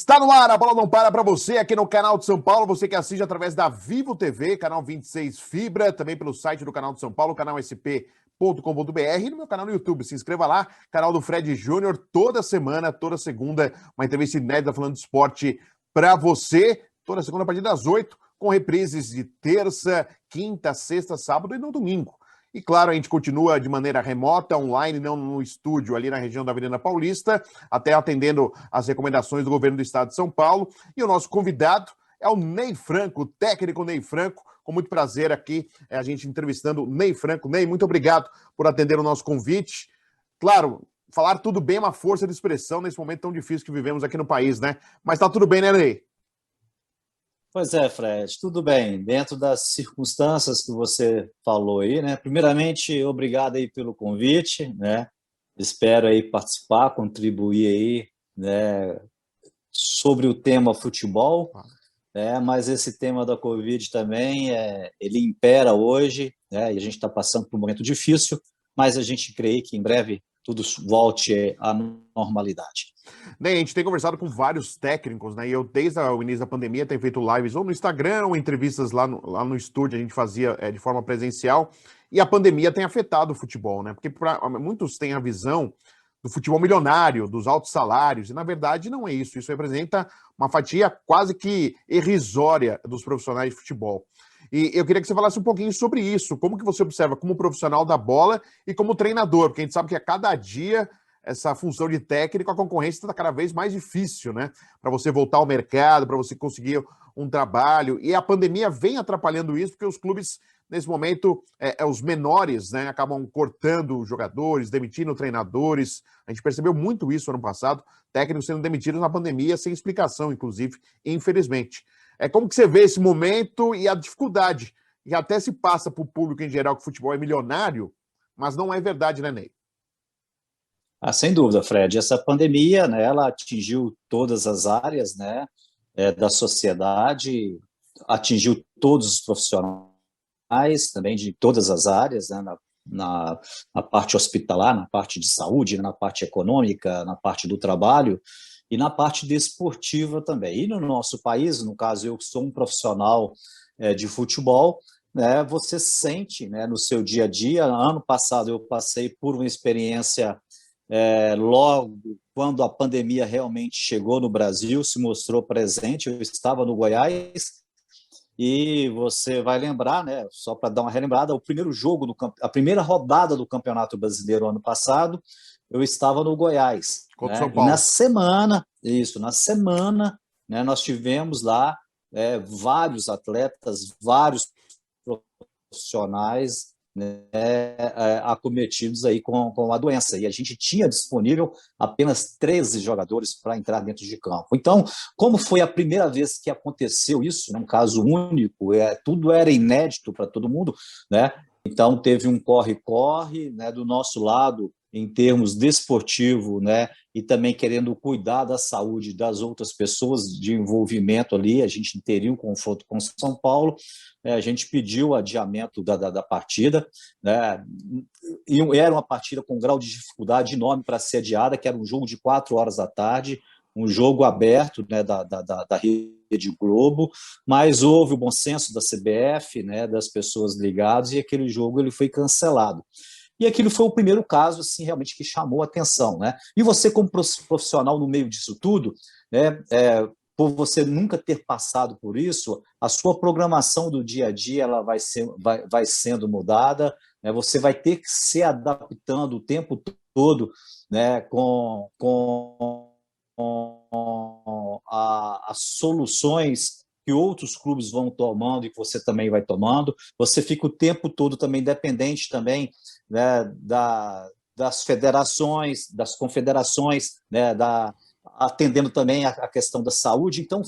Está no ar, a bola não para você aqui no canal de São Paulo, você que assiste através da Vivo TV, canal 26 Fibra, também pelo site do canal de São Paulo, canal sp.com.br e no meu canal no YouTube. Se inscreva lá, canal do Fred Júnior, toda semana, toda segunda, uma entrevista inédita falando de esporte para você, toda segunda a partir das 8, com reprises de terça, quinta, sexta, sábado e no domingo. E claro, a gente continua de maneira remota, online, não no estúdio, ali na região da Avenida Paulista, até atendendo as recomendações do governo do estado de São Paulo. E o nosso convidado é o Ney Franco, o técnico Ney Franco. Com muito prazer aqui, a gente entrevistando o Ney Franco. Ney, muito obrigado por atender o nosso convite. Claro, falar tudo bem é uma força de expressão nesse momento tão difícil que vivemos aqui no país, né? Mas tá tudo bem, né, Ney? Pois é, Fred, tudo bem, dentro das circunstâncias que você falou aí, né? Primeiramente, obrigado aí pelo convite, né? Espero aí participar, contribuir aí, né, sobre o tema futebol, né? Mas esse tema da Covid também, ele impera hoje, né? E a gente está passando por um momento difícil, mas a gente crê que em breve tudo volte à normalidade. Ney, a gente tem conversado com vários técnicos, né? E eu, desde o início da pandemia, tenho feito lives ou no Instagram ou entrevistas lá no estúdio, a gente fazia de forma presencial. E a pandemia tem afetado o futebol, né? Porque muitos têm a visão do futebol milionário, dos altos salários, e na verdade não é isso. Isso representa uma fatia quase que irrisória dos profissionais de futebol. E eu queria que você falasse um pouquinho sobre isso. Como que você observa como profissional da bola e como treinador? Porque a gente sabe que a cada dia essa função de técnico, a concorrência está cada vez mais difícil, né? Para você voltar ao mercado, para você conseguir um trabalho. E a pandemia vem atrapalhando isso, porque os clubes, nesse momento, os menores, né, acabam cortando jogadores, demitindo treinadores. A gente percebeu muito isso ano passado, técnicos sendo demitidos na pandemia, sem explicação, inclusive, infelizmente. Como que você vê esse momento e a dificuldade, que até se passa para o público em geral que o futebol é milionário, mas não é verdade, né, Ney? Sem dúvida, Fred. Essa pandemia, né, ela atingiu todas as áreas, né, da sociedade, atingiu todos os profissionais também de todas as áreas, né, na parte hospitalar, na parte de saúde, na parte econômica, na parte do trabalho e na parte desportiva também. E no nosso país, no caso, eu sou um profissional de futebol, né, você sente, né, no seu dia a dia. Ano passado eu passei por uma experiência logo quando a pandemia realmente chegou no Brasil, se mostrou presente. Eu estava no Goiás e você vai lembrar, né, só para dar uma relembrada, o primeiro jogo, a primeira rodada do Campeonato Brasileiro ano passado, eu estava no Goiás. Contra Né? São Paulo. Na semana, né, nós tivemos lá vários atletas, vários profissionais, né, acometidos aí com a doença, e a gente tinha disponível apenas 13 jogadores para entrar dentro de campo. Então, como foi a primeira vez que aconteceu isso, né, um caso único, tudo era inédito para todo mundo, né? Então teve um corre-corre, né, do nosso lado, em termos desportivo, né, e também querendo cuidar da saúde das outras pessoas de envolvimento ali. A gente teria um confronto com São Paulo, a gente pediu o adiamento da partida, né, e era uma partida com um grau de dificuldade enorme para ser adiada, que era um jogo de 4 horas da tarde, um jogo aberto, né, da Rede Globo, mas houve o bom senso da CBF, né, das pessoas ligadas, e aquele jogo ele foi cancelado. E aquilo foi o primeiro caso, assim, realmente que chamou a atenção, né? E você, como profissional no meio disso tudo, né, por você nunca ter passado por isso, a sua programação do dia a dia ela vai sendo mudada, né? Você vai ter que se adaptando o tempo todo, né, com as soluções que outros clubes vão tomando e que você também vai tomando. Você fica o tempo todo também dependente também, né, das federações, das confederações, né, atendendo também a questão da saúde. Então,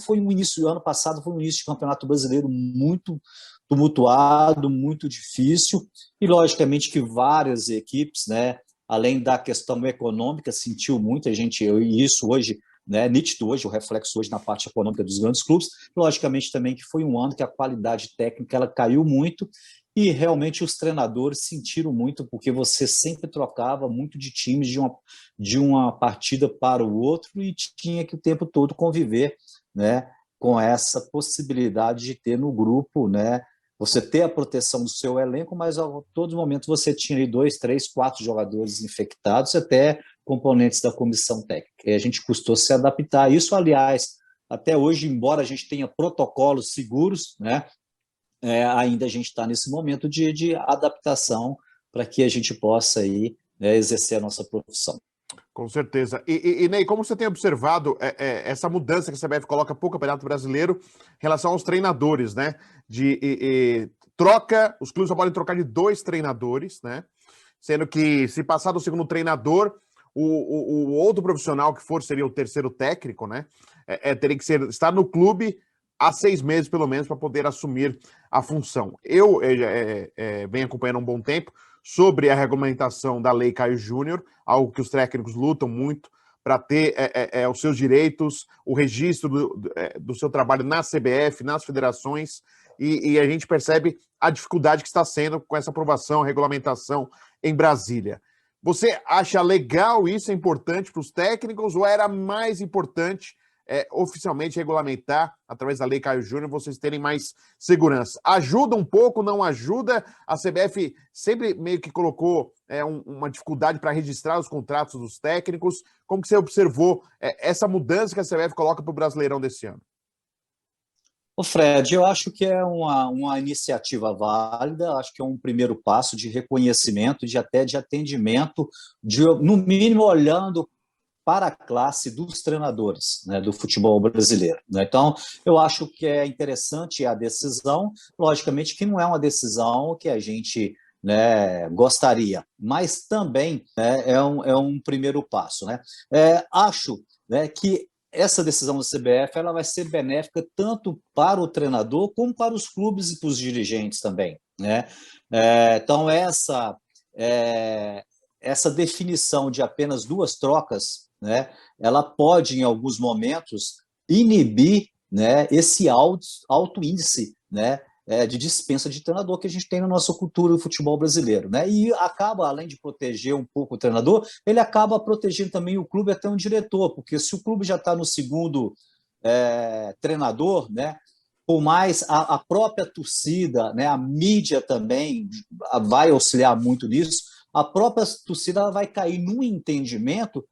ano passado foi um início de Campeonato Brasileiro muito tumultuado, muito difícil, e logicamente que várias equipes, né, além da questão econômica, sentiu muito, e isso hoje, né, nítido hoje, o reflexo hoje na parte econômica dos grandes clubes. Logicamente também que foi um ano que a qualidade técnica ela caiu muito, e realmente os treinadores sentiram muito, porque você sempre trocava muito de times de uma partida para o outro e tinha que o tempo todo conviver, né, com essa possibilidade de ter no grupo, né, você ter a proteção do seu elenco, mas a todo momento você tinha ali 2, 3, 4 jogadores infectados, até componentes da comissão técnica. E a gente custou se adaptar a isso, aliás, até hoje, embora a gente tenha protocolos seguros, né, ainda a gente está nesse momento de adaptação para que a gente possa aí, né, exercer a nossa profissão. Com certeza. E Ney, como você tem observado essa mudança que a CBF coloca para o Campeonato Brasileiro em relação aos treinadores, né? Troca, os clubes só podem trocar de 2 treinadores, né? Sendo que se passar do segundo treinador, o outro profissional que for seria o terceiro técnico, né? Teria que estar no clube há 6 meses, pelo menos, para poder assumir a função. Eu venho acompanhando há um bom tempo sobre a regulamentação da Lei Caio Júnior, algo que os técnicos lutam muito para ter os seus direitos, o registro do seu trabalho na CBF, nas federações, e a gente percebe a dificuldade que está sendo com essa aprovação, regulamentação em Brasília. Você acha legal isso, é importante para os técnicos, ou era mais importante oficialmente regulamentar, através da Lei Caio Júnior, vocês terem mais segurança? Ajuda um pouco, não ajuda? A CBF sempre meio que colocou uma dificuldade para registrar os contratos dos técnicos. Como que você observou essa mudança que a CBF coloca para o Brasileirão desse ano? Ô Fred, eu acho que é uma iniciativa válida, acho que é um primeiro passo de reconhecimento, até de atendimento, no mínimo olhando para a classe dos treinadores, né, do futebol brasileiro, né? Então, eu acho que é interessante a decisão, logicamente que não é uma decisão que a gente, né, gostaria, mas também, né, é um primeiro passo, né? Acho, né, que essa decisão da CBF ela vai ser benéfica tanto para o treinador como para os clubes e para os dirigentes também, né? Então, essa definição de apenas 2 trocas, né, ela pode, em alguns momentos, inibir, né, esse alto índice, né, de dispensa de treinador que a gente tem na nossa cultura do futebol brasileiro, né? E acaba, além de proteger um pouco o treinador, ele acaba protegendo também o clube até um diretor, porque se o clube já está no segundo treinador, né, por mais a própria torcida, né, a mídia também vai auxiliar muito nisso, a própria torcida vai cair num entendimento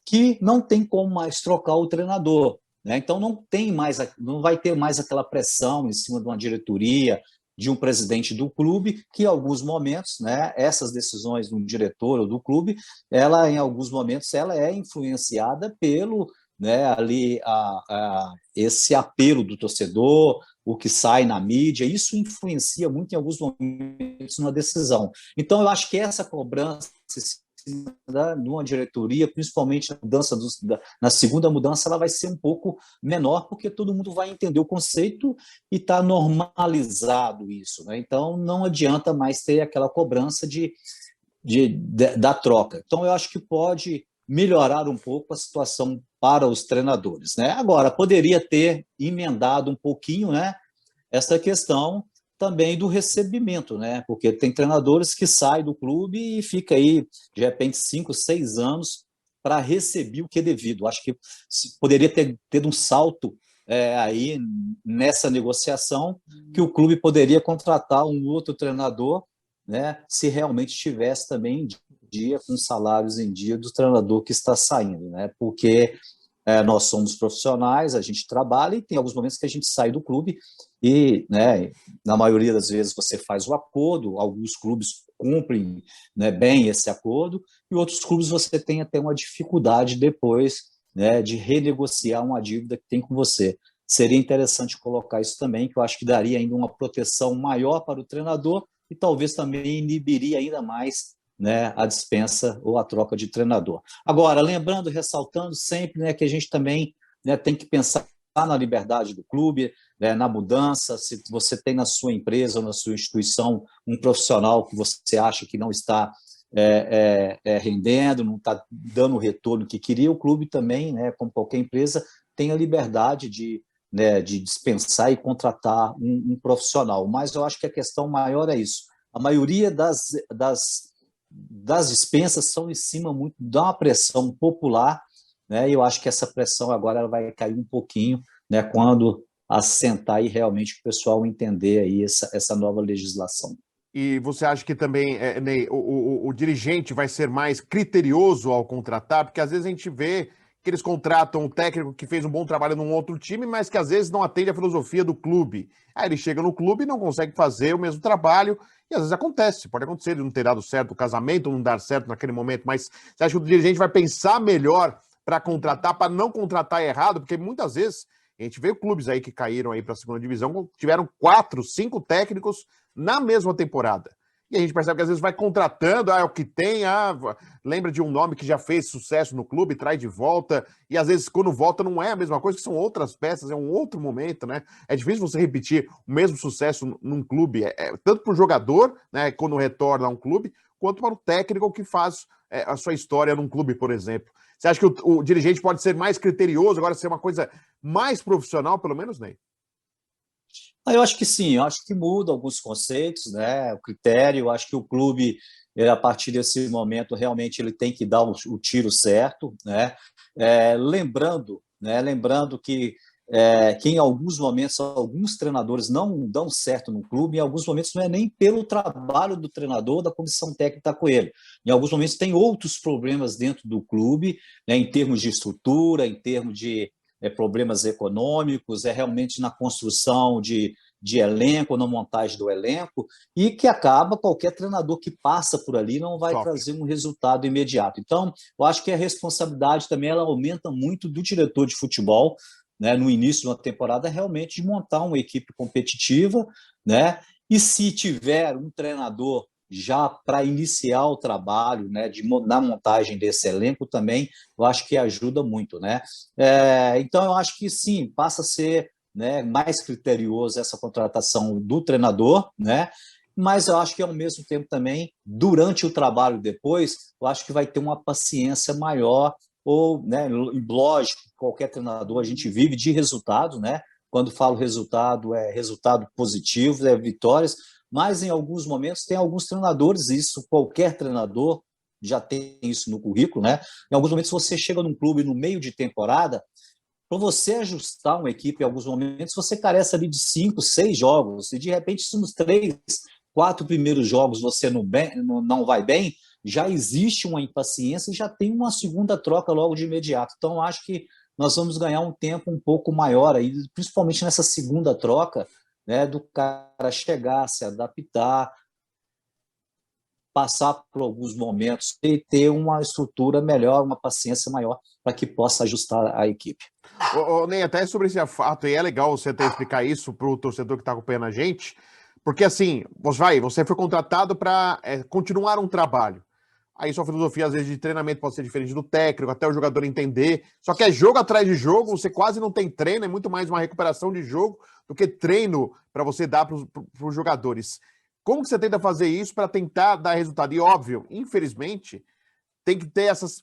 que não tem como mais trocar o treinador, né? Então não vai ter mais aquela pressão em cima de uma diretoria, de um presidente do clube, que em alguns momentos, né, essas decisões do diretor ou do clube, ela em alguns momentos ela é influenciada pelo, né, ali esse apelo do torcedor, o que sai na mídia, isso influencia muito em alguns momentos na decisão. Então eu acho que essa cobrança numa diretoria, principalmente na segunda mudança, ela vai ser um pouco menor, porque todo mundo vai entender o conceito e está normalizado isso, né? Então, não adianta mais ter aquela cobrança da troca. Então, eu acho que pode melhorar um pouco a situação para os treinadores, né? Agora, poderia ter emendado um pouquinho, né, essa questão também do recebimento, né? Porque tem treinadores que saem do clube e fica aí, de repente, 5, 6 anos para receber o que é devido. Acho que poderia ter tido um salto aí nessa negociação, que o clube poderia contratar um outro treinador, né? Se realmente estivesse também em dia, com salários em dia do treinador que está saindo, né? Porque nós somos profissionais, a gente trabalha e tem alguns momentos que a gente sai do clube e, né, na maioria das vezes você faz o acordo, alguns clubes cumprem, né, bem esse acordo e outros clubes você tem até uma dificuldade depois, né, de renegociar uma dívida que tem com você. Seria interessante colocar isso também, que eu acho que daria ainda uma proteção maior para o treinador e talvez também inibiria ainda mais, né, a dispensa ou a troca de treinador. Agora, lembrando, ressaltando sempre, né, que a gente também, né, tem que pensar na liberdade do clube, né, na mudança, se você tem na sua empresa ou na sua instituição um profissional que você acha que não está rendendo, não está dando o retorno que queria, o clube também, né, como qualquer empresa, tem a liberdade né, de dispensar e contratar um profissional. Mas eu acho que a questão maior é isso, a maioria das dispensas são em cima muito, dá uma pressão popular, né? E eu acho que essa pressão agora ela vai cair um pouquinho, né, quando assentar e realmente o pessoal entender aí essa nova legislação. E você acha que também, Ney, o dirigente vai ser mais criterioso ao contratar? Porque às vezes a gente vê que eles contratam um técnico que fez um bom trabalho num outro time, mas que às vezes não atende à filosofia do clube. Aí ele chega no clube e não consegue fazer o mesmo trabalho, e às vezes acontece, pode acontecer, ele não ter dado certo, o casamento não dar certo naquele momento, mas você acha que o dirigente vai pensar melhor para contratar, para não contratar errado? Porque muitas vezes a gente vê clubes aí que caíram aí para a segunda divisão, tiveram 4, 5 técnicos na mesma temporada. E a gente percebe que às vezes vai contratando, é o que tem, lembra de um nome que já fez sucesso no clube, traz de volta, e às vezes quando volta não é a mesma coisa, que são outras peças, é um outro momento, né? É difícil você repetir o mesmo sucesso num clube, tanto para o jogador, né, quando retorna a um clube, quanto para o técnico que faz a sua história num clube, por exemplo. Você acha que o dirigente pode ser mais criterioso, agora ser uma coisa mais profissional, pelo menos, Ney? Eu acho que sim, eu acho que muda alguns conceitos, né? O critério, eu acho que o clube, a partir desse momento, realmente ele tem que dar o tiro certo, né? Lembrando que em alguns momentos alguns treinadores não dão certo no clube, em alguns momentos não é nem pelo trabalho do treinador, da comissão técnica com ele. Em alguns momentos tem outros problemas dentro do clube, né? Em termos de estrutura, em termos de problemas econômicos, realmente na construção de elenco, na montagem do elenco, e que acaba qualquer treinador que passa por ali não vai Sofre. trazer um resultado imediato. Então, eu acho que a responsabilidade também ela aumenta muito do diretor de futebol, né, no início de uma temporada, realmente de montar uma equipe competitiva, né, e se tiver um treinador já para iniciar o trabalho, né, na montagem desse elenco também, eu acho que ajuda muito, né? Então, eu acho que sim, passa a ser, né, mais criterioso essa contratação do treinador, né? Mas eu acho que, ao mesmo tempo, também, durante o trabalho depois, eu acho que vai ter uma paciência maior, ou, né, lógico, qualquer treinador, a gente vive de resultado, né? Quando falo resultado, é resultado positivo, é vitórias, mas em alguns momentos tem alguns treinadores, isso qualquer treinador já tem isso no currículo, né? Em alguns momentos você chega num clube no meio de temporada, para você ajustar uma equipe em alguns momentos, você carece ali de 5, 6 jogos, e de repente, se nos 3, 4 primeiros jogos você não vai bem, já existe uma impaciência e já tem uma segunda troca logo de imediato. Então, acho que nós vamos ganhar um tempo um pouco maior aí, principalmente nessa segunda troca, né, do cara chegar, se adaptar, passar por alguns momentos e ter uma estrutura melhor, uma paciência maior para que possa ajustar a equipe. Ney, até sobre esse fato, e é legal você até explicar isso para o torcedor que está acompanhando a gente, porque assim, você foi contratado para continuar um trabalho. Aí sua filosofia, às vezes, de treinamento pode ser diferente do técnico, até o jogador entender. Só que é jogo atrás de jogo, você quase não tem treino, é muito mais uma recuperação de jogo do que treino para você dar para os jogadores. Como que você tenta fazer isso para tentar dar resultado? E óbvio, infelizmente, tem que ter essas,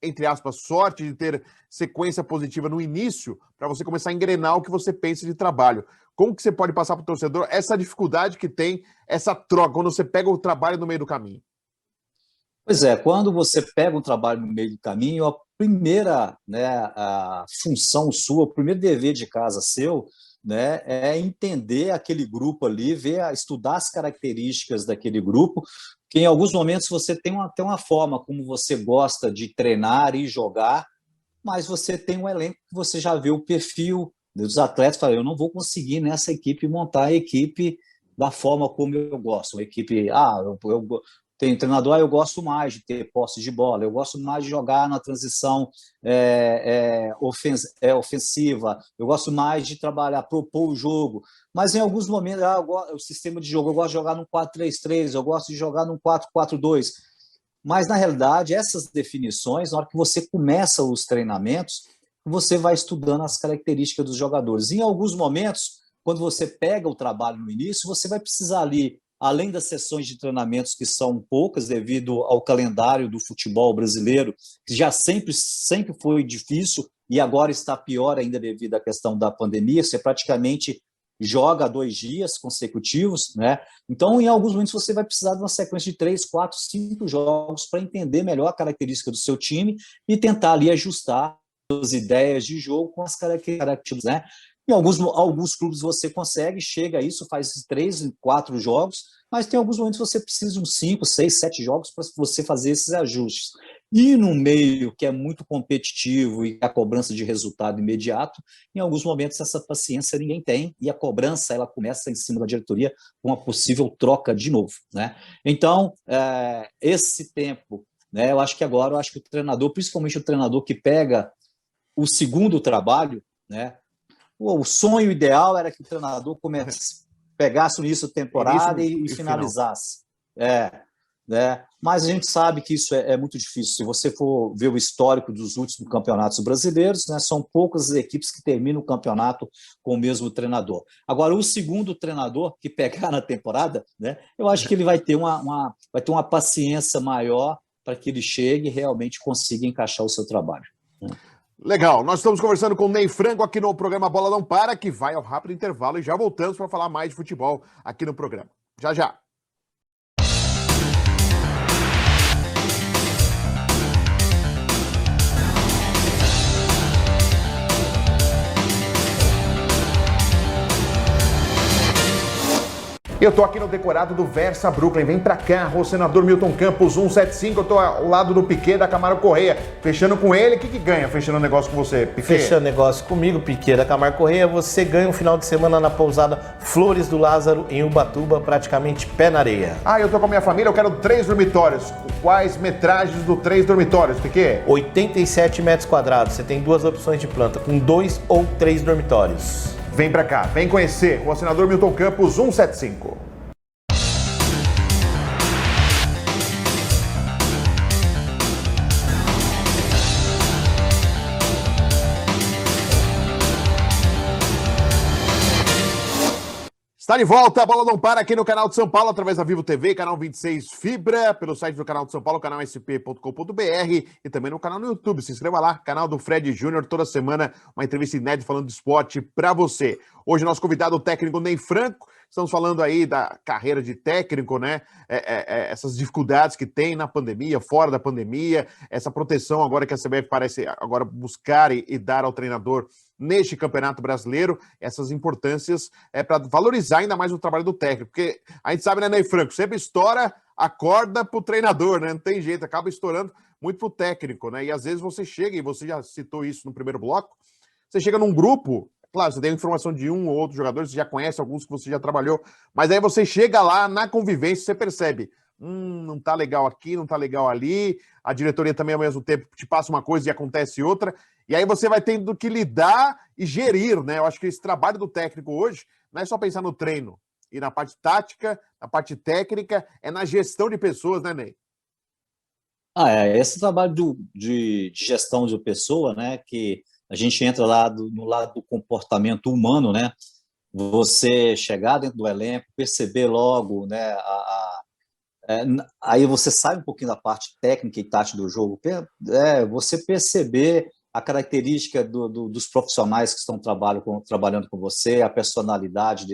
entre aspas, sorte de ter sequência positiva no início para você começar a engrenar o que você pensa de trabalho. Como que você pode passar para o torcedor essa dificuldade que tem, essa troca, quando você pega o trabalho no meio do caminho? Pois é, quando você pega um trabalho no meio do caminho, a primeira, né, a função sua, o primeiro dever de casa seu, né, é entender aquele grupo ali, estudar as características daquele grupo, que em alguns momentos você tem até uma forma como você gosta de treinar e jogar, mas você tem um elenco que você já vê o perfil dos atletas, fala, eu não vou conseguir nessa equipe montar a equipe da forma como eu gosto. Uma equipe, eu tenho treinador, eu gosto mais de ter posse de bola, eu gosto mais de jogar na transição ofensiva, eu gosto mais de trabalhar, propor o jogo, mas em alguns momentos, o sistema de jogo, eu gosto de jogar num 4-3-3, eu gosto de jogar num 4-4-2. Mas, na realidade, essas definições, na hora que você começa os treinamentos, você vai estudando as características dos jogadores. Em alguns momentos, quando você pega o trabalho no início, você vai precisar ali, além das sessões de treinamentos, que são poucas devido ao calendário do futebol brasileiro, que já sempre foi difícil e agora está pior ainda devido à questão da pandemia, você praticamente joga 2 dias consecutivos, né? Então, em alguns momentos, você vai precisar de uma sequência de 3, 4, 5 jogos para entender melhor a característica do seu time e tentar ali ajustar as ideias de jogo com as características, né? Em alguns clubes você consegue, chega a isso, faz 3, 4 jogos, mas tem alguns momentos que você precisa de uns 5, 6, 7 jogos para você fazer esses ajustes. E no meio que é muito competitivo e a cobrança de resultado imediato, em alguns momentos essa paciência ninguém tem e a cobrança ela começa em cima da diretoria com uma possível troca de novo, né? Então, esse tempo, né, eu acho que o treinador, principalmente o treinador que pega o segundo trabalho, né? O sonho ideal era que o treinador pegasse o início da temporada e finalizasse. Né? Mas a gente sabe que isso é muito difícil. Se você for ver o histórico dos últimos campeonatos brasileiros, né, são poucas as equipes que terminam o campeonato com o mesmo treinador. Agora, o segundo treinador que pegar na temporada, né, eu acho que ele vai ter uma paciência maior para que ele chegue e realmente consiga encaixar o seu trabalho. Né? Legal, nós estamos conversando com o Ney Franco aqui no programa Bola Não Para, que vai ao rápido intervalo e já voltamos para falar mais de futebol aqui no programa. Já, já. Eu tô aqui no decorado do Versa Brooklyn. Vem pra cá, o senador Milton Campos 175. Eu tô ao lado do Piquet, da Camargo Correia. Fechando com ele, o que ganha fechando um negócio com você, Piquet? Fechando negócio comigo, Piquet, da Camargo Correia, você ganha um final de semana na pousada Flores do Lázaro, em Ubatuba, praticamente pé na areia. Ah, eu tô com a minha família, eu quero 3 dormitórios. Quais metragens do 3 dormitórios, Piquet? 87 metros quadrados. Você tem 2 opções de planta, com 2 ou 3 dormitórios. Vem pra cá, vem conhecer o senador Milton Campos 175. Está de volta, a bola não para aqui no canal de São Paulo, através da Vivo TV, canal 26 Fibra, pelo site do canal de São Paulo, canal sp.com.br e também no canal no YouTube. Se inscreva lá, canal do Fred Júnior, toda semana uma entrevista inédita falando de esporte para você. Hoje nosso convidado, o técnico Ney Franco, estamos falando aí da carreira de técnico, né? Essas dificuldades que tem na pandemia, fora da pandemia, essa proteção agora que a CBF parece agora buscar e dar ao treinador neste Campeonato Brasileiro, essas importâncias para valorizar ainda mais o trabalho do técnico, porque a gente sabe, né, Ney Franco, sempre estoura a corda pro treinador, né, não tem jeito, acaba estourando muito pro técnico, né, e às vezes você chega, e você já citou isso no primeiro bloco, você chega num grupo, claro, você tem a informação de um ou outro jogador, você já conhece alguns que você já trabalhou, mas aí você chega lá na convivência, você percebe, não tá legal aqui, não tá legal ali, a diretoria também ao mesmo tempo te passa uma coisa e acontece outra, e aí você vai tendo que lidar e gerir, né? Eu acho que esse trabalho do técnico hoje não é só pensar no treino e na parte tática, na parte técnica, é na gestão de pessoas, né, Ney? Esse trabalho de gestão de pessoa, né, que a gente entra lá no lado do comportamento humano, né? Você chegar dentro do elenco, perceber logo, né, aí você sai um pouquinho da parte técnica e tática do jogo, você perceber a característica dos profissionais que estão trabalhando com você, a personalidade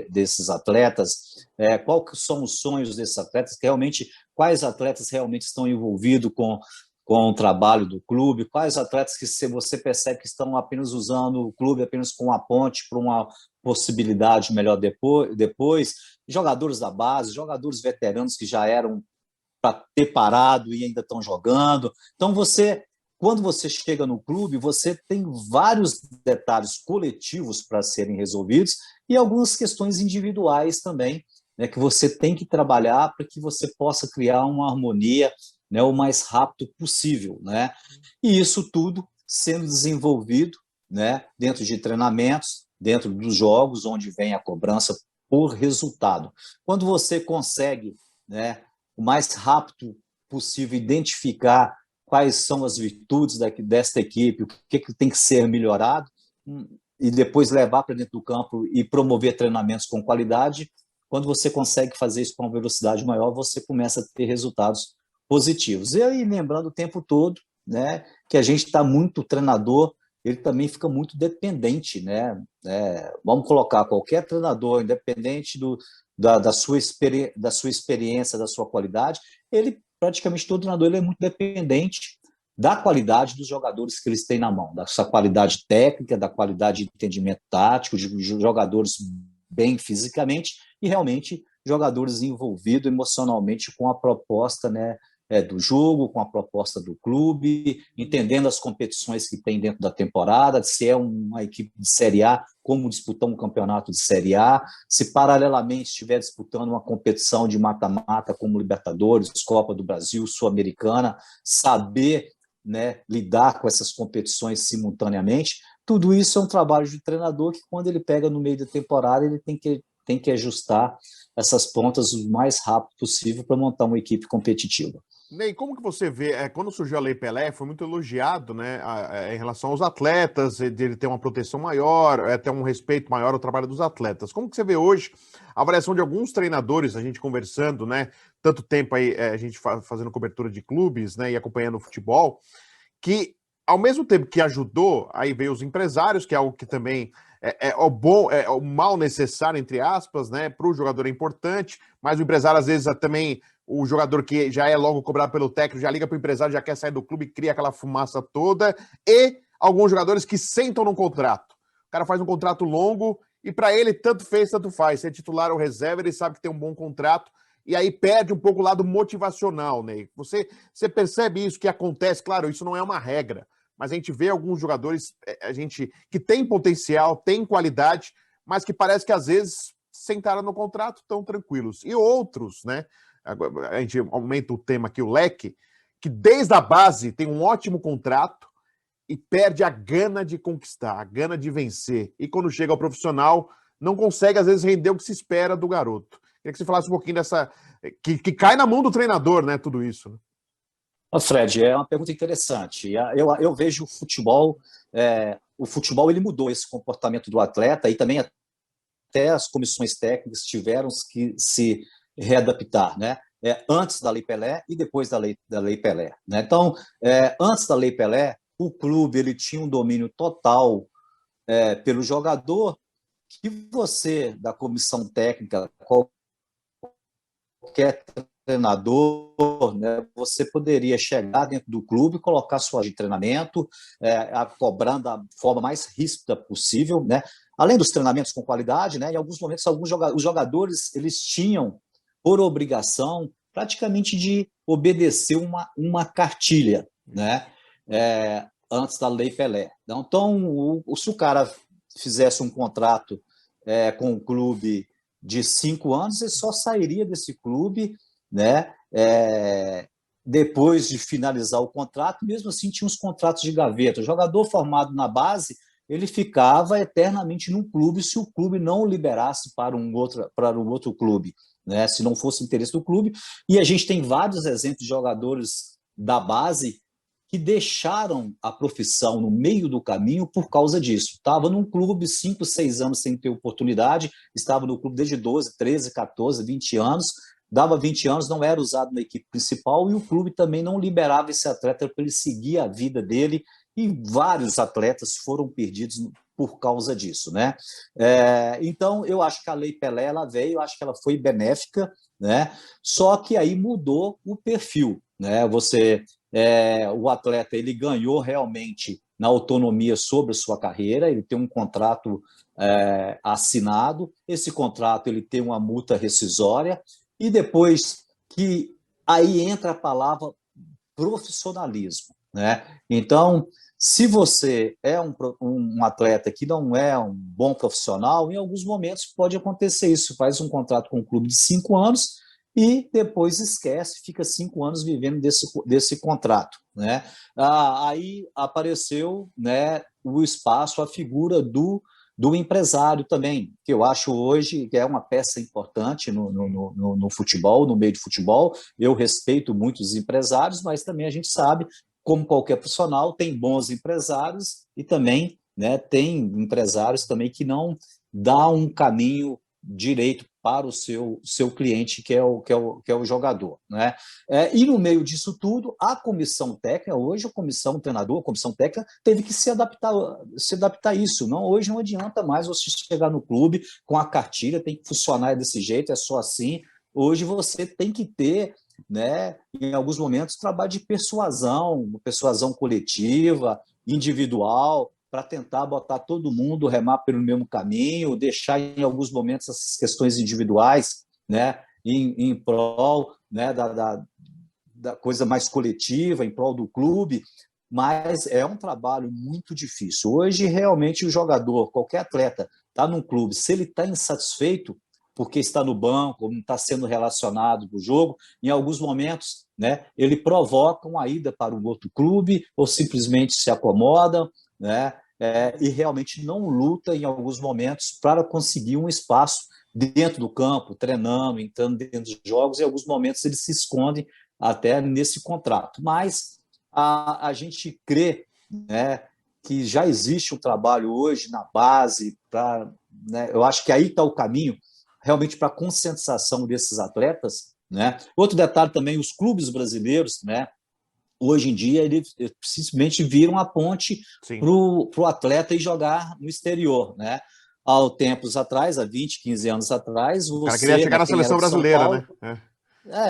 desses atletas, quais são os sonhos desses atletas, quais atletas realmente estão envolvidos com o trabalho do clube, quais atletas que você percebe que estão apenas usando o clube apenas como uma ponte para uma possibilidade melhor depois, jogadores da base, jogadores veteranos que já eram para ter parado e ainda estão jogando. Então, quando você chega no clube, você tem vários detalhes coletivos para serem resolvidos e algumas questões individuais também, né, que você tem que trabalhar para que você possa criar uma harmonia, né, o mais rápido possível, né? E isso tudo sendo desenvolvido, né, dentro de treinamentos, dentro dos jogos, onde vem a cobrança por resultado. Quando você consegue, né, o mais rápido possível identificar quais são as virtudes desta equipe, o que tem que ser melhorado, e depois levar para dentro do campo e promover treinamentos com qualidade, quando você consegue fazer isso com uma velocidade maior, você começa a ter resultados positivos. E aí, lembrando o tempo todo, né, que a gente está muito treinador, ele também fica muito dependente, né? Vamos colocar qualquer treinador, independente da sua experiência, da sua qualidade, praticamente todo treinador ele é muito dependente da qualidade dos jogadores que eles têm na mão, da sua qualidade técnica, da qualidade de entendimento tático, de jogadores bem fisicamente e realmente jogadores envolvidos emocionalmente com a proposta, né, do jogo, com a proposta do clube, entendendo as competições que tem dentro da temporada, se é uma equipe de Série A, como disputar um campeonato de Série A, se paralelamente estiver disputando uma competição de mata-mata como Libertadores, Copa do Brasil, Sul-Americana, saber, né, lidar com essas competições simultaneamente. Tudo isso é um trabalho de treinador que, quando ele pega no meio da temporada, ele tem que ajustar essas pontas o mais rápido possível para montar uma equipe competitiva. Ney, como que você vê, quando surgiu a Lei Pelé, foi muito elogiado, né, em relação aos atletas, de ele ter uma proteção maior, ter um respeito maior ao trabalho dos atletas. Como que você vê hoje a avaliação de alguns treinadores, a gente conversando, né, tanto tempo aí, a gente fazendo cobertura de clubes, né, e acompanhando o futebol, que ao mesmo tempo que ajudou, aí veio os empresários, que é algo que também é o bom, é o mal necessário, entre aspas, né, para o jogador é importante, mas o empresário às vezes também, o jogador que já é logo cobrado pelo técnico, já liga para o empresário, já quer sair do clube, cria aquela fumaça toda, e alguns jogadores que sentam no contrato. O cara faz um contrato longo e para ele tanto fez, tanto faz. Se é titular ou reserva, ele sabe que tem um bom contrato e aí perde um pouco o lado motivacional, né? Você percebe isso que acontece? Claro, isso não é uma regra, mas a gente vê alguns jogadores que tem potencial, tem qualidade, mas que parece que às vezes sentaram no contrato tão tranquilos. E outros, né? A gente aumenta o tema aqui, o leque, que desde a base tem um ótimo contrato e perde a gana de conquistar, a gana de vencer. E quando chega ao profissional, não consegue, às vezes, render o que se espera do garoto. Queria que você falasse um pouquinho dessa... Que cai na mão do treinador, né, tudo isso. Né? Fred, é uma pergunta interessante. Eu vejo o futebol ele mudou esse comportamento do atleta e também até as comissões técnicas tiveram que se readaptar, né? Antes da Lei Pelé e depois da Lei Pelé. Né? Então, antes da Lei Pelé, o clube ele tinha um domínio total pelo jogador que você, da comissão técnica, qualquer treinador, né, você poderia chegar dentro do clube, colocar sua de treinamento, cobrando da forma mais ríspida possível, né? Além dos treinamentos com qualidade, né, em alguns momentos os jogadores eles tinham por obrigação praticamente de obedecer uma cartilha, né? Antes da Lei Pelé. Então, se o cara fizesse um contrato com o clube de 5 anos, ele só sairia desse clube, né? Depois de finalizar o contrato. Mesmo assim, tinha uns contratos de gaveta. O jogador formado na base, ele ficava eternamente num clube se o clube não o liberasse para um outro clube, né? Se não fosse interesse do clube. E a gente tem vários exemplos de jogadores da base que deixaram a profissão no meio do caminho por causa disso. Estava num clube 5, 6 anos sem ter oportunidade, estava no clube desde 12, 13, 14, 20 anos, dava 20 anos, não era usado na equipe principal e o clube também não liberava esse atleta para ele seguir a vida dele, e vários atletas foram perdidos por causa disso, né? Então, eu acho que a Lei Pelé ela veio, eu acho que ela foi benéfica, né? Só que aí mudou o perfil, né? O atleta ele ganhou realmente na autonomia sobre a sua carreira, ele tem um contrato assinado, esse contrato ele tem uma multa rescisória, e depois que aí entra a palavra profissionalismo, né? Então, se você é um atleta que não é um bom profissional, em alguns momentos pode acontecer isso, faz um contrato com um clube de 5 anos e depois esquece, fica 5 anos vivendo desse contrato, né? Aí apareceu, né, o espaço, a figura do empresário também, que eu acho hoje que é uma peça importante no futebol, no meio de futebol. Eu respeito muito os empresários, mas também a gente sabe, como qualquer profissional, tem bons empresários e também, né, tem empresários também que não dá um caminho direito para o seu cliente, que é o jogador, né? E no meio disso tudo, a comissão técnica, hoje a comissão treinador, a comissão técnica teve que se adaptar a isso. Não, hoje não adianta mais você chegar no clube com a cartilha, tem que funcionar desse jeito, é só assim. Hoje você tem que ter, né, em alguns momentos, trabalho de persuasão coletiva, individual, para tentar botar todo mundo, remar pelo mesmo caminho, deixar em alguns momentos essas questões individuais, né, em prol, né, da coisa mais coletiva, em prol do clube, mas é um trabalho muito difícil. Hoje, realmente, o jogador, qualquer atleta, está num clube, se ele está insatisfeito, porque está no banco, não está sendo relacionado para o jogo, em alguns momentos, né, ele provoca uma ida para um outro clube ou simplesmente se acomoda, né, e realmente não luta em alguns momentos para conseguir um espaço dentro do campo, treinando, entrando dentro dos jogos, e em alguns momentos ele se esconde até nesse contrato. Mas a gente crê, né, que já existe um trabalho hoje na base, né, eu acho que aí está o caminho, realmente para a conscientização desses atletas, né? Outro detalhe também, os clubes brasileiros, né? Hoje em dia, eles simplesmente viram a ponte para o atleta ir jogar no exterior, né? Há tempos atrás, há 20, 15 anos atrás, o cara queria chegar na seleção brasileira, Paulo, né?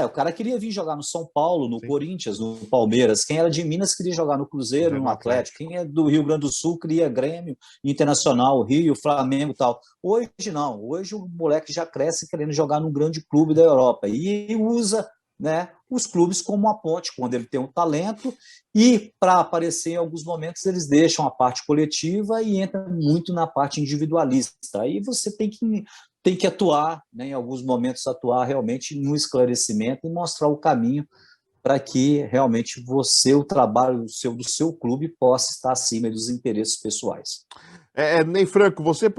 o cara queria vir jogar no São Paulo, no Corinthians, no Palmeiras. Quem era de Minas queria jogar no Cruzeiro, no Atlético. Quem é do Rio Grande do Sul queria Grêmio, Internacional, Rio, Flamengo e tal. Hoje não. Hoje o moleque já cresce querendo jogar num grande clube da Europa e usa, né, os clubes como uma ponte, quando ele tem um talento, e para aparecer em alguns momentos eles deixam a parte coletiva e entram muito na parte individualista. Aí você tem que atuar, né, em alguns momentos atuar realmente no esclarecimento e mostrar o caminho para que realmente o trabalho do seu clube possa estar acima dos interesses pessoais. Ney Franco, você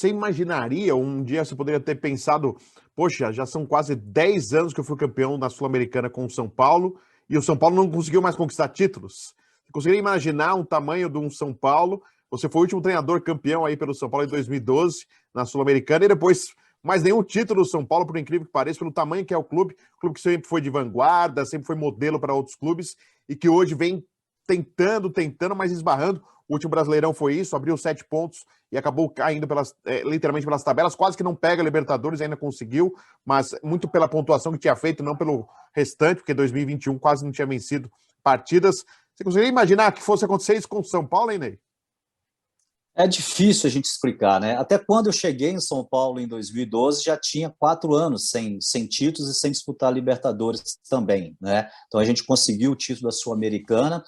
imaginaria, um dia você poderia ter pensado, poxa, já são quase 10 anos que eu fui campeão na Sul-Americana com o São Paulo e o São Paulo não conseguiu mais conquistar títulos? Você conseguiria imaginar um tamanho de um São Paulo? Você foi o último treinador campeão aí pelo São Paulo em 2012 na Sul-Americana e depois mais nenhum título do São Paulo, por incrível que pareça, pelo tamanho que é o clube que sempre foi de vanguarda, sempre foi modelo para outros clubes e que hoje vem tentando, mas esbarrando. O último Brasileirão foi isso, abriu 7 pontos e acabou caindo literalmente pelas tabelas, quase que não pega a Libertadores, ainda conseguiu, mas muito pela pontuação que tinha feito, não pelo restante, porque 2021 quase não tinha vencido partidas. Você conseguiria imaginar que fosse acontecer isso com o São Paulo, hein, Ney? É difícil a gente explicar, né? Até quando eu cheguei em São Paulo em 2012, já tinha 4 anos sem títulos e sem disputar a Libertadores também, né? Então a gente conseguiu o título da Sul-Americana.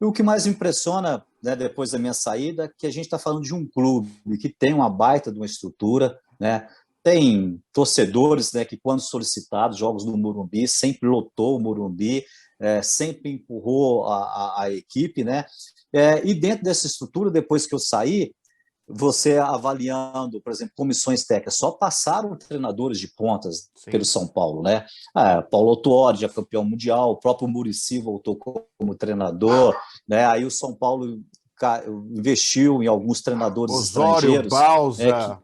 E o que mais impressiona, né, depois da minha saída, é que a gente está falando de um clube que tem uma baita de uma estrutura, né? Tem torcedores, né, que quando solicitados, jogos do Morumbi, sempre lotou o Morumbi, sempre empurrou a equipe, né? E dentro dessa estrutura, depois que eu saí, você avaliando, por exemplo, comissões técnicas, só passaram treinadores de pontas pelo São Paulo, né? Paulo Autuori, já campeão mundial, o próprio Muricy voltou como treinador, né? Aí o São Paulo investiu em alguns treinadores Osório, estrangeiros, Bausa,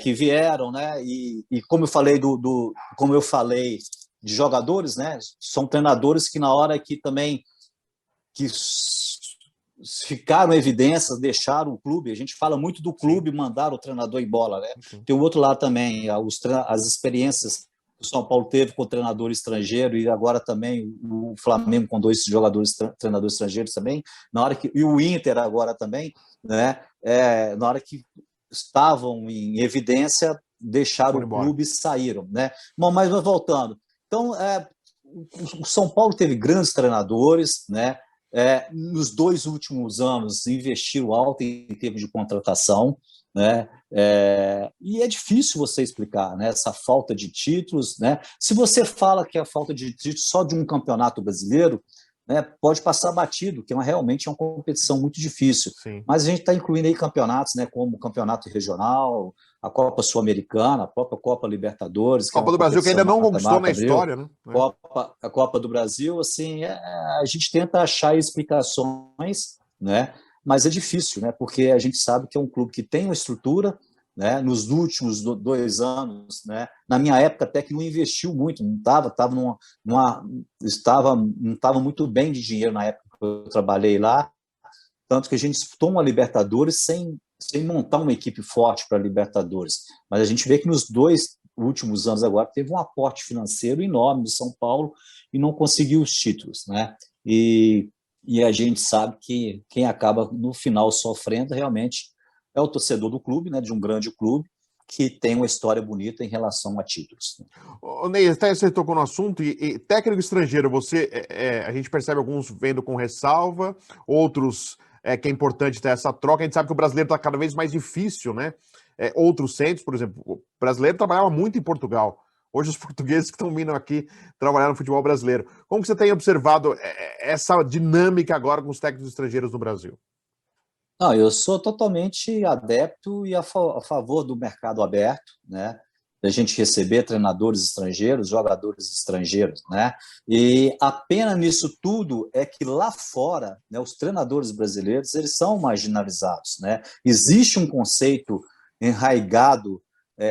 que vieram, né? E como eu falei de jogadores, né? São treinadores que na hora que também ficaram evidências, deixaram o clube. A gente fala muito do clube mandar o treinador embora, né? Tem o outro lado também, as experiências que o São Paulo teve com o treinador estrangeiro e agora também o Flamengo com 2 treinadores estrangeiros também, e o Inter agora também, né? Na hora que estavam em evidência, deixaram o clube e saíram, né? Bom, mas voltando. Então, o São Paulo teve grandes treinadores, né? Nos 2 últimos anos investiram alto em termos de contratação, né? E é difícil você explicar, né, essa falta de títulos, né? Se você fala que a falta de títulos só de um campeonato brasileiro, né, pode passar batido, que realmente é uma competição muito difícil. Sim. Mas a gente está incluindo aí campeonatos, né, como o campeonato regional, a Copa Sul-Americana, a própria Copa Libertadores. Copa do Brasil que ainda não conquistou na história, né? A Copa do Brasil, assim, a gente tenta achar explicações, né? Mas é difícil, né? Porque a gente sabe que é um clube que tem uma estrutura, né, nos últimos 2 anos, né, na minha época até que não investiu muito, não estava muito bem de dinheiro na época que eu trabalhei lá, tanto que a gente disputou uma Libertadores sem montar uma equipe forte para a Libertadores. Mas a gente vê que nos 2 últimos anos agora teve um aporte financeiro enorme do São Paulo e não conseguiu os títulos, né? E a gente sabe que quem acaba no final sofrendo realmente é o torcedor do clube, né, de um grande clube, que tem uma história bonita em relação a títulos. Ô, Ney, até você tocou no assunto, e técnico estrangeiro, a gente percebe alguns vendo com ressalva, outros que é importante ter essa troca. A gente sabe que o brasileiro está cada vez mais difícil, né? Outros centros, por exemplo, o brasileiro trabalhava muito em Portugal. Hoje os portugueses que estão vindo aqui trabalhar no futebol brasileiro. Como que você tem observado essa dinâmica agora com os técnicos estrangeiros no Brasil? Não, eu sou totalmente adepto e a favor do mercado aberto, né? Da gente receber treinadores estrangeiros, jogadores estrangeiros, né? E a pena nisso tudo é que lá fora, né, os treinadores brasileiros, eles são marginalizados, né? Existe um conceito enraizado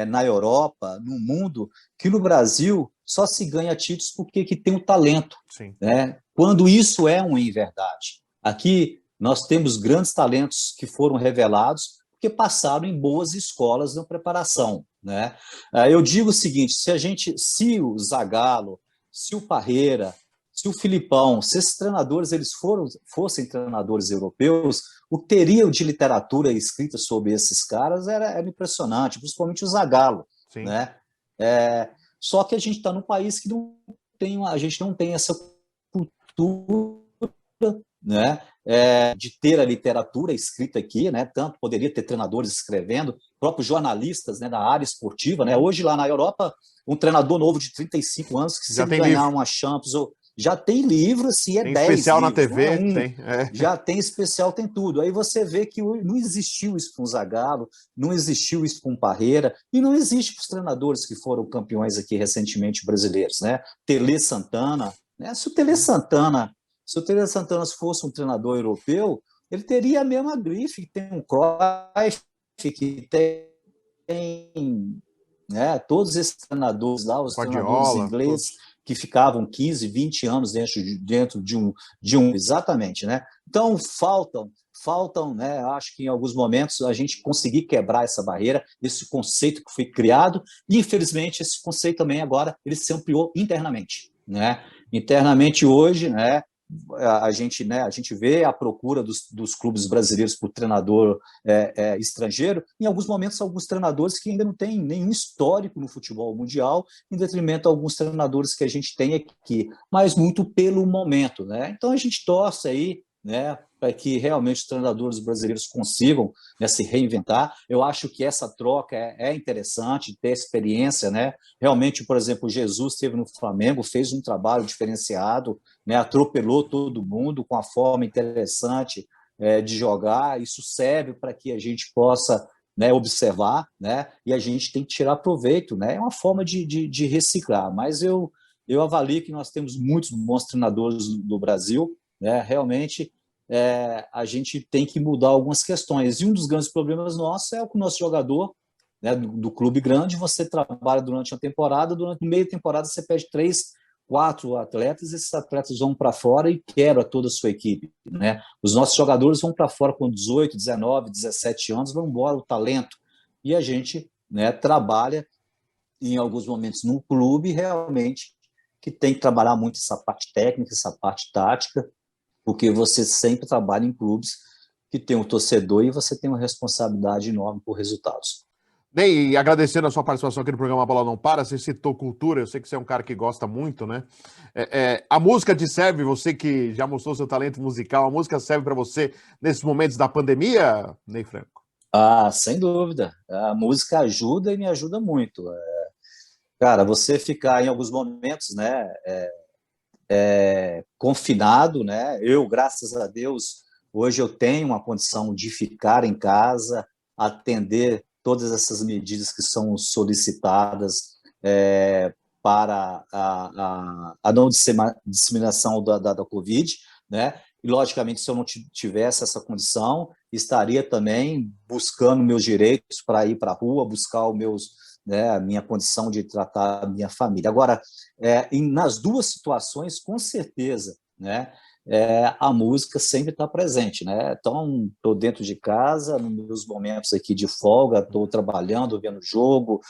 na Europa, no mundo, que no Brasil só se ganha títulos porque que tem o talento, Sim. né? Quando isso é uma inverdade. Aqui nós temos grandes talentos que foram revelados porque passaram em boas escolas na preparação, né? Eu digo o seguinte: se o Zagallo, se o Parreira, se o Filipão, se esses treinadores fossem treinadores europeus, o que teria de literatura escrita sobre esses caras era impressionante, principalmente o Zagallo, Sim. né? Só que a gente está num país que a gente não tem essa cultura, né? De ter a literatura escrita aqui, né? Tanto poderia ter treinadores escrevendo, próprios jornalistas, né, da área esportiva, né? Hoje lá na Europa, um treinador novo de 35 anos que se ele ganhar uma Champions já tem livro, assim, tem 10 especial livros, na TV, não tem. Já tem especial, tem tudo. Aí você vê que não existiu isso com o Zagallo, não existiu isso com o Parreira, e não existe para os treinadores que foram campeões aqui recentemente brasileiros, né? Tele Santana, né? Se o Tele Santana fosse um treinador europeu, ele teria a mesma grife que tem um Cruyff, que tem, né, todos esses treinadores lá, os treinadores ingleses, que ficavam 15, 20 anos dentro de um exatamente, né? Então faltam, né? Acho que em alguns momentos a gente conseguir quebrar essa barreira, esse conceito que foi criado, e infelizmente esse conceito também agora ele se ampliou internamente, né? Internamente hoje, né? A gente vê a procura dos clubes brasileiros por treinador estrangeiro, em alguns momentos alguns treinadores que ainda não têm nenhum histórico no futebol mundial, em detrimento a alguns treinadores que a gente tem aqui, mas muito pelo momento, né? Então a gente torce aí, né, para que realmente os treinadores brasileiros consigam, né, se reinventar. Eu acho que essa troca é interessante, ter experiência, né? Realmente, por exemplo, o Jesus esteve no Flamengo, fez um trabalho diferenciado, né, atropelou todo mundo com a forma interessante de jogar. Isso serve para que a gente possa, né, observar, né, e a gente tem que tirar proveito, né? É uma forma de reciclar, mas eu avalio que nós temos muitos bons treinadores do Brasil, né? Realmente a gente tem que mudar algumas questões, e um dos grandes problemas nossos é o que o nosso jogador, né, do clube grande, você trabalha durante uma temporada, durante meia temporada você perde 3, 4 atletas, esses atletas vão para fora e quebra toda a sua equipe, né? Os nossos jogadores vão para fora com 18, 19, 17 anos, vão embora o talento, e a gente, né, trabalha em alguns momentos num clube realmente que tem que trabalhar muito essa parte técnica, essa parte tática, porque você sempre trabalha em clubes que tem um torcedor e você tem uma responsabilidade enorme por resultados. Ney, e agradecendo a sua participação aqui no programa A Bola Não Para, você citou cultura, eu sei que você é um cara que gosta muito, né? A música te serve, você que já mostrou seu talento musical, a música serve para você nesses momentos da pandemia, Ney Franco? Sem dúvida. A música ajuda e me ajuda muito. Cara, você ficar em alguns momentos, né, confinado, né? Eu, graças a Deus, hoje eu tenho uma condição de ficar em casa, atender todas essas medidas que são solicitadas para a não disseminação da Covid, né? E, logicamente, se eu não tivesse essa condição, estaria também buscando meus direitos para ir para a rua, buscar os meus, né, a minha condição de tratar a minha família. Agora, nas duas situações, com certeza, né, a música sempre está presente, né? Então, estou dentro de casa, nos meus momentos aqui de folga, estou trabalhando, vendo jogo,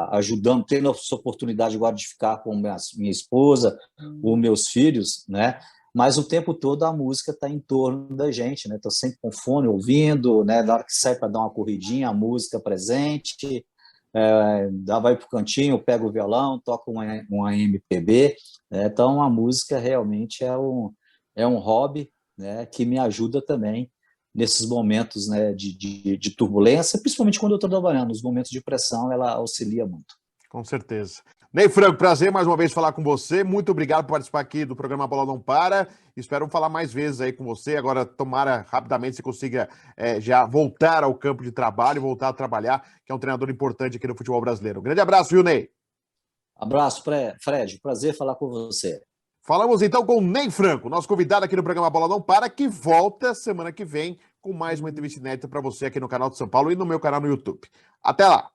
ajudando, tendo essa oportunidade agora de ficar com minha esposa, os meus filhos, né? Mas o tempo todo a música está em torno da gente, né? Estou sempre com fone ouvindo, né? Na hora que sai para dar uma corridinha, a música presente, vai para o cantinho, pega o violão, toca uma MPB, né? Então a música realmente é um hobby, né? Que me ajuda também nesses momentos, né? De turbulência, principalmente quando eu estou trabalhando, nos momentos de pressão, ela auxilia muito. Com certeza. Ney Franco, prazer mais uma vez falar com você. Muito obrigado por participar aqui do programa Bola Não Para. Espero falar mais vezes aí com você. Agora, tomara rapidamente você consiga já voltar ao campo de trabalho, voltar a trabalhar, que é um treinador importante aqui no futebol brasileiro. Um grande abraço, viu, Ney? Abraço, Fred. Prazer falar com você. Falamos então com o Ney Franco, nosso convidado aqui no programa Bola Não Para, que volta semana que vem com mais uma entrevista inédita para você aqui no canal de São Paulo e no meu canal no YouTube. Até lá!